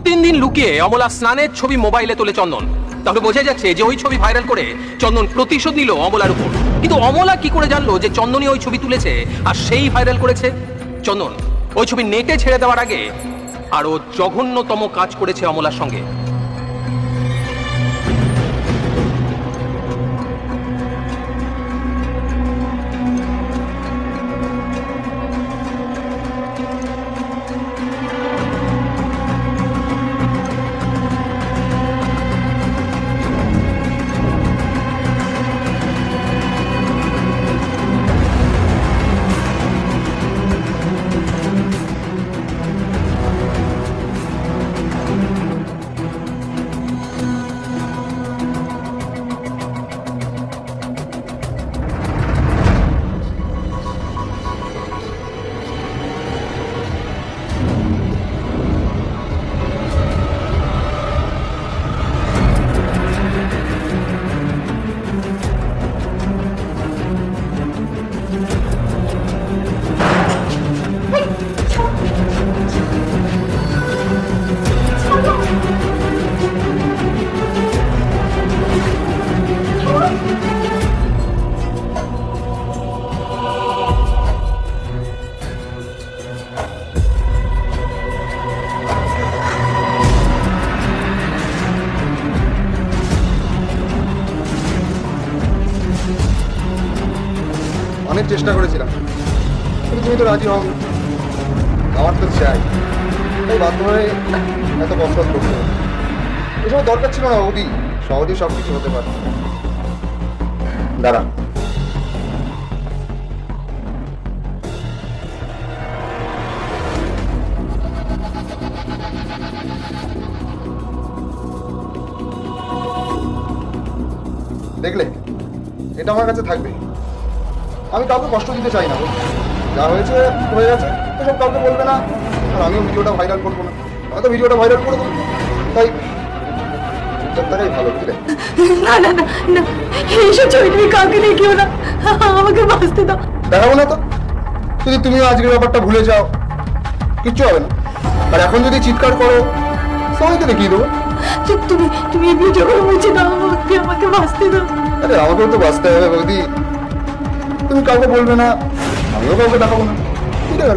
2-3 দিন লুকিয়ে অমলা স্নানের ছবি মোবাইলে তোলে চন্দন। তাহলে বোঝা যাচ্ছে যে ওই ছবি ভাইরাল করে চন্দন প্রতিশোধ নিল অমলার উপর। কিন্তু অমলা কি করে জানলো যে চন্দনই ওই ছবি তুলেছে আর সেই ভাইরাল করেছে? চন্দন ওই ছবি নেটে ছেড়ে দেওয়ার আগে আরো জঘন্যতম কাজ করেছে অমলার সঙ্গে। অনেক চেষ্টা করেছিলাম, কিন্তু তুমি তো রাজি হও। আমার তো চাই, তাই বাধ্য হয়ে এত কষ্ট করতে হবে। এসব দরকার ছিল না বৌদি, সহজেই সব কিছু হতে পারে। দাঁড়া, দেখলে এটা আমার কাছে থাকবে। আমি কাউকে কষ্ট দিতে চাই না, যা হয়েছে হয়ে গেছে, এসব কাউকে বলবে না। আর আমিও ভিডিওটা ভাইরাল করবো না, হয়তো ভিডিওটা ভাইরাল করে দেবো। তাই তাই ভালো, বুঝলে? না না না না, এইসব ছবি তুমি কাউকে দেখিও না, আমাকে বাঁচতে দাও। দেখাবো না তো, যদি তুমিও আজকের ব্যাপারটা ভুলে যাও কিচ্ছু হবে না। আর এখন যদি চিৎকার করো সবাইকে দেখিয়ে দেবো। তুমি তুমি এই ভিডিও করে মুছে দাও, আমাকে বাঁচতে দাও। আরে আমাকেও তো বাঁচতে হবে বৌদি, তুমি কাউকে বলবে না, আমিও কাউকে দেখাবো না, ঠিক আছে?